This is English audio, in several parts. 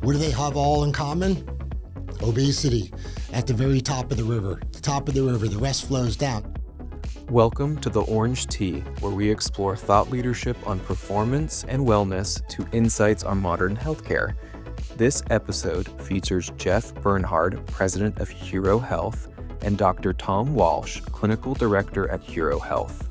What do they have all in common? Obesity. At the very top of the river. The top of the river, the rest flows down. Welcome to The Orange Tea, where we explore thought leadership on performance and wellness to insights on modern healthcare. This episode features Jeff Bernhard, president of Heuro Health, and Dr. Tom Walsh, clinical director at Heuro Health.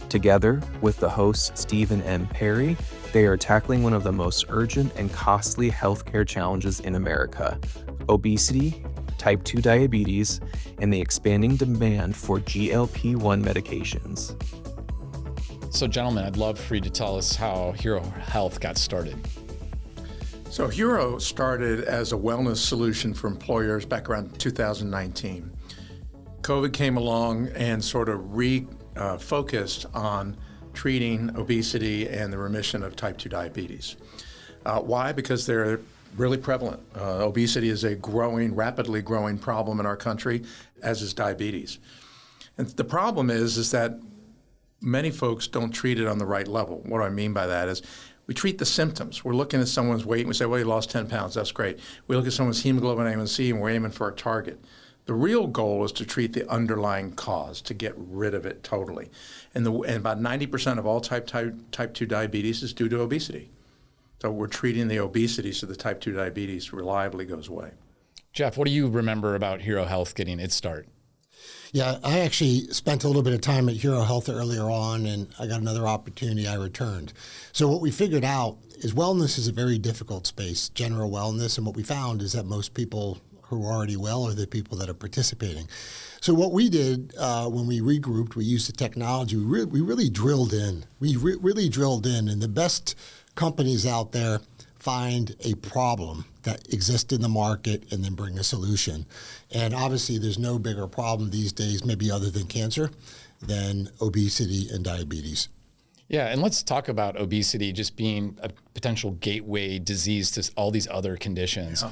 Together with the host Stephen M. Perry, they are tackling one of the most urgent and costly healthcare challenges in America: obesity, type 2 diabetes, and the expanding demand for GLP-1 medications. So gentlemen, I'd love for you to tell us how Heuro Health got started. So Heuro started as a wellness solution for employers back around 2019. COVID came along and sort of refocused on treating obesity and the remission of type 2 diabetes. Why? Because they're really prevalent. Obesity is a rapidly growing problem in our country, as is diabetes. And the problem is that many folks don't treat it on the right level. What I mean by that is we treat the symptoms. We're looking at someone's weight and we say, well, he lost 10 pounds, that's great. We look at someone's hemoglobin A1C and we're aiming for a target. The real goal is to treat the underlying cause, to get rid of it totally. And about 90% of all type 2 diabetes is due to obesity. So we're treating the obesity so the type 2 diabetes reliably goes away. Jeff, what do you remember about Heuro Health getting its start? Yeah, I actually spent a little bit of time at Heuro Health earlier on, and I got another opportunity. I returned. So what we figured out is wellness is a very difficult space, general wellness, and what we found is that most people who are already well are the people that are participating. So what we did when we regrouped, we used the technology, we really drilled in. We really drilled in, and the best companies out there find a problem that exists in the market and then bring a solution. And obviously there's no bigger problem these days, maybe other than cancer, than obesity and diabetes. Yeah, and let's talk about obesity just being a potential gateway disease to all these other conditions. Yeah.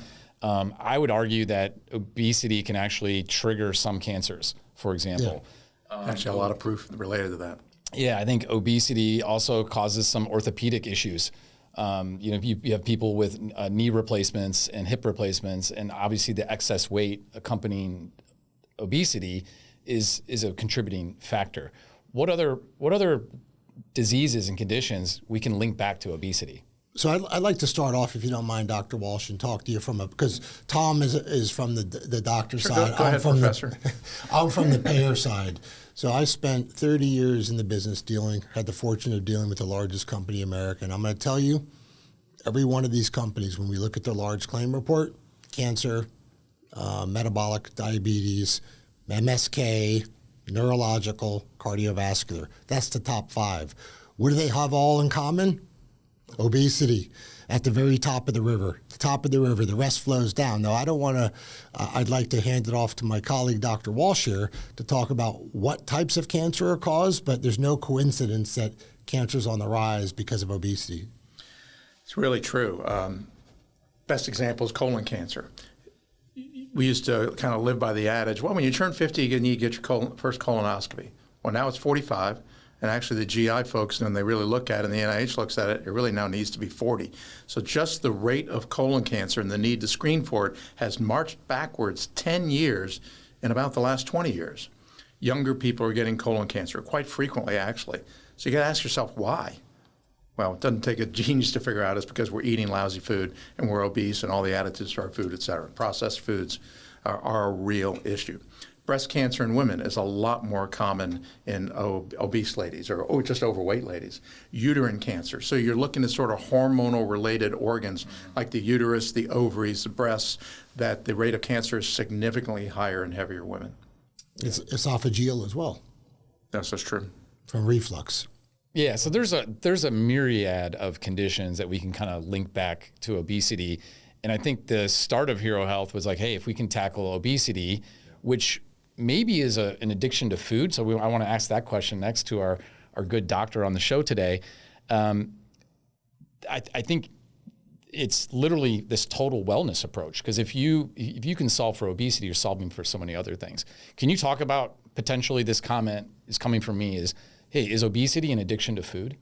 I would argue that obesity can actually trigger some cancers, for example. Yeah. Actually, a lot of proof related to that. Yeah, I think obesity also causes some orthopedic issues. You have people with knee replacements and hip replacements, and obviously the excess weight accompanying obesity is a contributing factor. What other diseases and conditions we can link back to obesity? So I'd like to start off, if you don't mind, Dr. Walsh, and talk to you because Tom is from the doctor side. Go ahead, Professor. I'm from the payer side. So I spent 30 years in the business had the fortune of dealing with the largest company in America. And I'm going to tell you, every one of these companies, when we look at their large claim report, cancer, metabolic diabetes, MSK, neurological, cardiovascular, that's the top 5. What do they have all in common? Obesity. At the very top of the river. The top of the river, the rest flows down. Now, I don't want to, I'd like to hand it off to my colleague, Dr. Walsh here, to talk about what types of cancer are caused, but there's no coincidence that cancer is on the rise because of obesity. It's really true. Best example is colon cancer. We used to kind of live by the adage, well, when you turn 50, you need to get your first colonoscopy. Well, now it's 45. And actually the GI folks, when they really look at it and the NIH looks at it, it really now needs to be 40. So just the rate of colon cancer and the need to screen for it has marched backwards 10 years in about the last 20 years. Younger people are getting colon cancer, quite frequently actually. So you got to ask yourself, why? Well, it doesn't take a genius to figure out it's because we're eating lousy food and we're obese and all the additives to our food, et cetera. Processed foods are a real issue. Breast cancer in women is a lot more common in obese ladies or just overweight ladies. Uterine cancer. So you're looking at sort of hormonal related organs like the uterus, the ovaries, the breasts, that the rate of cancer is significantly higher in heavier women. It's esophageal as well. That's true. From reflux. Yeah, so there's a myriad of conditions that we can kind of link back to obesity. And I think the start of Heuro Health was like, hey, if we can tackle obesity, which maybe is an addiction to food. So I want to ask that question next to our good doctor on the show today. I think it's literally this total wellness approach, because if you can solve for obesity, you're solving for so many other things. Can you talk about potentially, this comment is coming from me, is, hey, is obesity an addiction to food?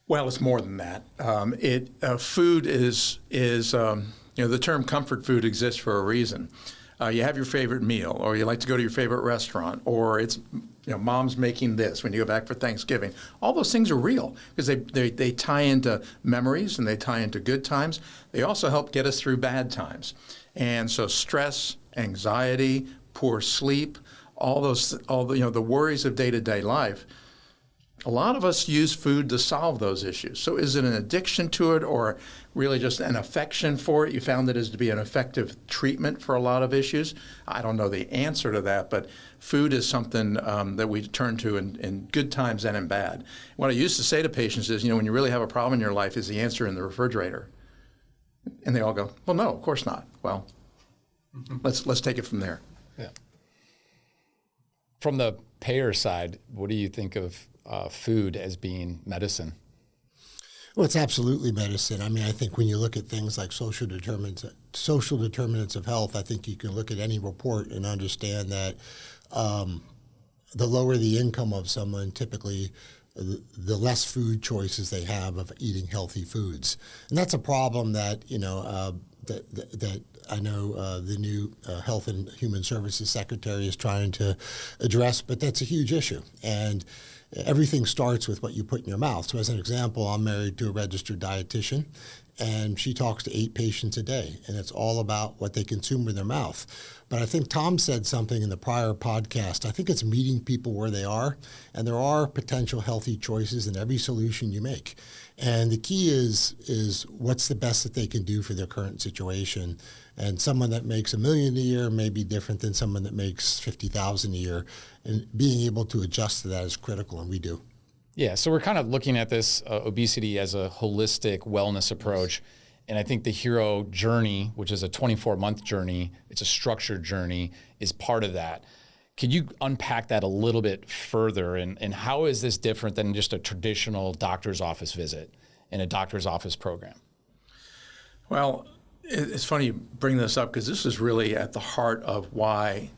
Well, it's more than that. Food is the term comfort food exists for a reason. You have your favorite meal, or you like to go to your favorite restaurant, or it's mom's making this when you go back for Thanksgiving. All those things are real because they tie into memories and they tie into good times. They also help get us through bad times. And so stress, anxiety, poor sleep, all the worries of day-to-day life. A lot of us use food to solve those issues. So is it an addiction to it or really just an affection for it? You found it as to be an effective treatment for a lot of issues. I don't know the answer to that, but food is something that we turn to in good times and in bad. What I used to say to patients is, when you really have a problem in your life, is the answer in the refrigerator? And they all go, well, no, of course not. Well, let's take it from there. Yeah. From the payer side, what do you think of food as being medicine? Well, it's absolutely medicine. I mean, I think when you look at things like social determinants of health, I think you can look at any report and understand that the lower the income of someone, typically the less food choices they have of eating healthy foods. And that's a problem that, that I know the new Health and Human Services Secretary is trying to address, but that's a huge issue. And everything starts with what you put in your mouth. So as an example, I'm married to a registered dietitian, and she talks to 8 patients a day, and it's all about what they consume with their mouth. But I think Tom said something in the prior podcast. I think it's meeting people where they are, and there are potential healthy choices in every solution you make. And the key is what's the best that they can do for their current situation. And someone that makes $1 million a year may be different than someone that makes $50,000 a year. And being able to adjust to that is critical, and we do. Yeah, so we're kind of looking at this obesity as a holistic wellness approach. And I think the Heuro journey, which is a 24-month journey, it's a structured journey, is part of that. Could you unpack that a little bit further? And how is this different than just a traditional doctor's office visit and a doctor's office program? Well, it's funny you bring this up because this is really at the heart of why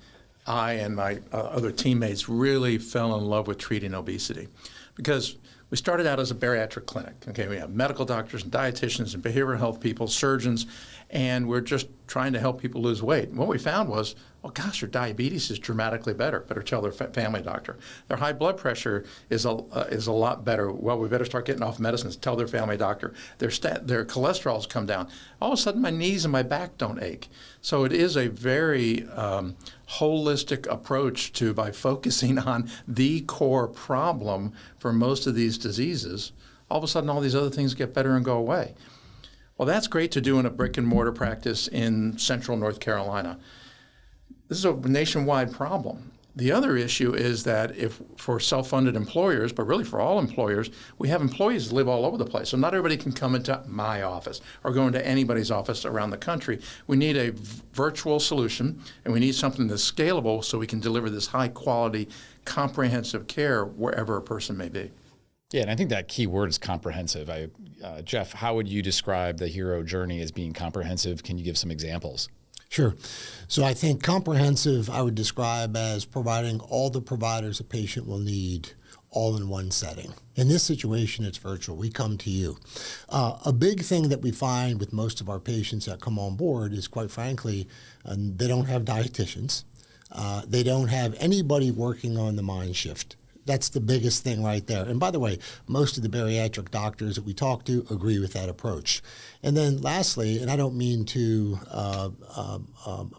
I and my other teammates really fell in love with treating obesity. Because we started out as a bariatric clinic. Okay, we have medical doctors and dietitians and behavioral health people, surgeons, and we're just trying to help people lose weight. And what we found was, well, gosh, their diabetes is dramatically better. Better tell their family doctor. Their high blood pressure is a lot better. Well, we better start getting off medicines. Tell their family doctor. Their cholesterol's come down. All of a sudden, my knees and my back don't ache. So it is a very holistic approach to, by focusing on the core problem for most of these diseases, all of a sudden all these other things get better and go away. Well, that's great to do in a brick and mortar practice in central North Carolina. This is a nationwide problem. The other issue is that if for self-funded employers, but really for all employers, we have employees that live all over the place. So not everybody can come into my office or go into anybody's office around the country. We need a virtual solution, and we need something that's scalable so we can deliver this high-quality, comprehensive care wherever a person may be. Yeah, and I think that key word is comprehensive. Jeff, how would you describe the Heuro journey as being comprehensive? Can you give some examples? Sure. So I think comprehensive I would describe as providing all the providers a patient will need all in one setting. In this situation, it's virtual. We come to you. A big thing that we find with most of our patients that come on board is, quite frankly, they don't have dietitians. They don't have anybody working on the mind shift. That's the biggest thing right there. And by the way, most of the bariatric doctors that we talk to agree with that approach. And then lastly, and I don't mean to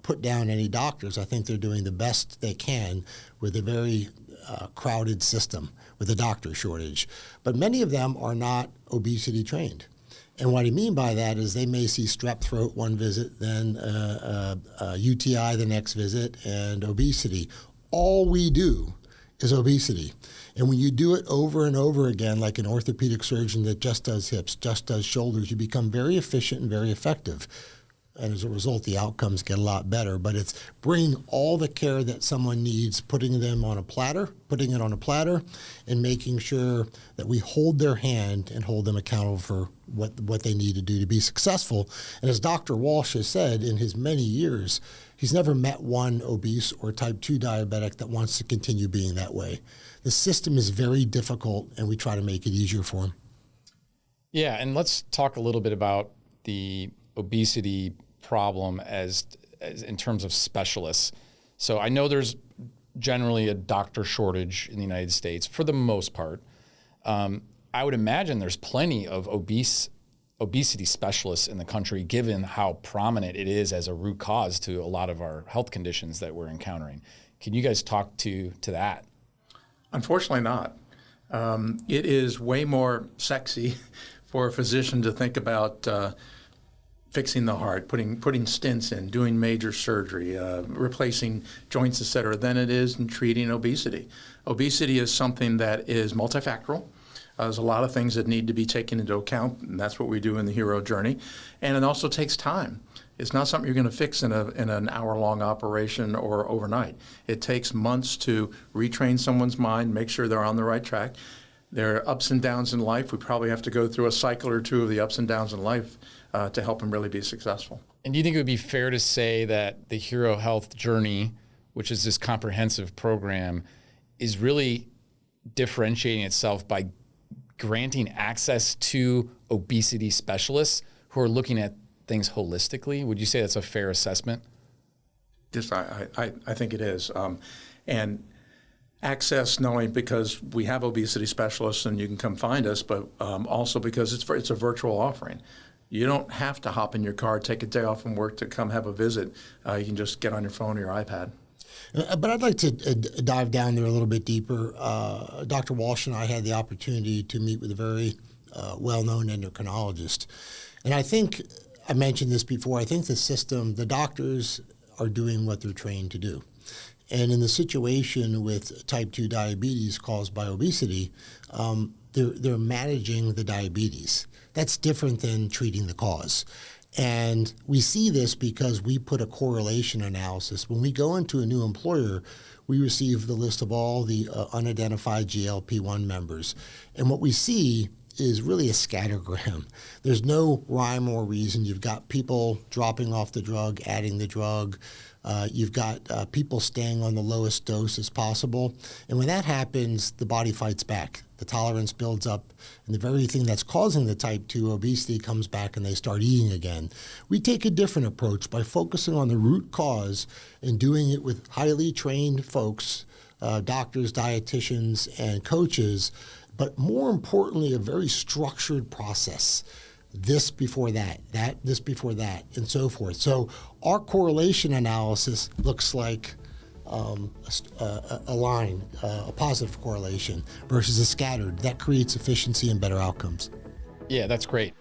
put down any doctors, I think they're doing the best they can with a very crowded system with a doctor shortage. But many of them are not obesity trained. And what I mean by that is they may see strep throat one visit, then UTI the next visit, and obesity. All we do is obesity. And when you do it over and over again, like an orthopedic surgeon that just does hips, just does shoulders, you become very efficient and very effective. And as a result, the outcomes get a lot better. But it's bringing all the care that someone needs, putting it on a platter, and making sure that we hold their hand and hold them accountable for what they need to do to be successful. And as Dr. Walsh has said, in his many years, he's never met one obese or type 2 diabetic that wants to continue being that way. The system is very difficult, and we try to make it easier for them. Yeah, and let's talk a little bit about the obesity problem as in terms of specialists. So I know there's generally a doctor shortage in the United States for the most part. I would imagine there's plenty of obesity specialists in the country, given how prominent it is as a root cause to a lot of our health conditions that we're encountering. Can you guys talk to that? Unfortunately not. It is way more sexy for a physician to think about fixing the heart, putting stents in, doing major surgery, replacing joints, et cetera, than it is in treating obesity. Obesity is something that is multifactorial. There's a lot of things that need to be taken into account, and that's what we do in the Heuro journey. And it also takes time. It's not something you're going to fix in an hour-long operation or overnight. It takes months to retrain someone's mind, make sure they're on the right track. There are ups and downs in life. We probably have to go through a cycle or two of the ups and downs in life to help them really be successful. And do you think it would be fair to say that the Heuro Health journey, which is this comprehensive program, is really differentiating itself by granting access to obesity specialists who are looking at things holistically? Would you say that's a fair assessment? Yes, I think it is. And access not only because we have obesity specialists and you can come find us, but also because it's a virtual offering. You don't have to hop in your car, take a day off from work to come have a visit. You can just get on your phone or your iPad. But I'd like to dive down there a little bit deeper. Dr. Walsh and I had the opportunity to meet with a very well-known endocrinologist. And I think, I mentioned this before, I think the system, the doctors are doing what they're trained to do. And in the situation with type 2 diabetes caused by obesity, they're managing the diabetes. That's different than treating the cause. And we see this because we put a correlation analysis. When we go into a new employer, we receive the list of all the unidentified GLP-1 members. And what we see is really a scattergram. There's no rhyme or reason. You've got people dropping off the drug, adding the drug. You've got people staying on the lowest dose as possible. And when that happens, the body fights back. The tolerance builds up, and the very thing that's causing the type 2 obesity comes back and they start eating again. We take a different approach by focusing on the root cause and doing it with highly trained folks, doctors, dietitians, and coaches, but more importantly, a very structured process. This before that, this before that, and so forth. So our correlation analysis looks like a line, a positive correlation versus a scattered. That creates efficiency and better outcomes. Yeah, that's great.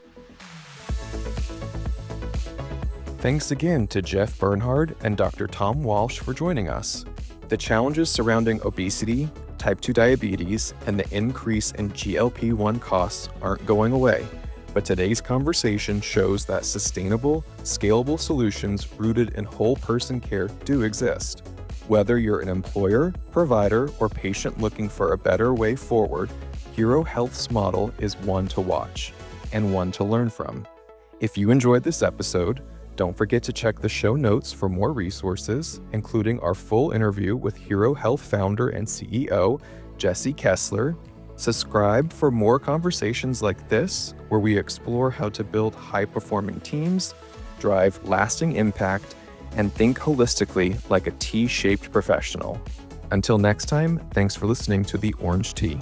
Thanks again to Jeff Bernhard and Dr. Tom Walsh for joining us. The challenges surrounding obesity, type 2 diabetes, and the increase in GLP-1 costs aren't going away. But today's conversation shows that sustainable, scalable solutions rooted in whole person care do exist. Whether you're an employer, provider, or patient looking for a better way forward, Heuro Health's model is one to watch and one to learn from. If you enjoyed this episode, don't forget to check the show notes for more resources, including our full interview with Heuro Health founder and CEO, Jesse Kessler. Subscribe for more conversations like this, where we explore how to build high-performing teams, drive lasting impact, and think holistically like a T-shaped professional. Until next time, thanks for listening to The Orange Tea.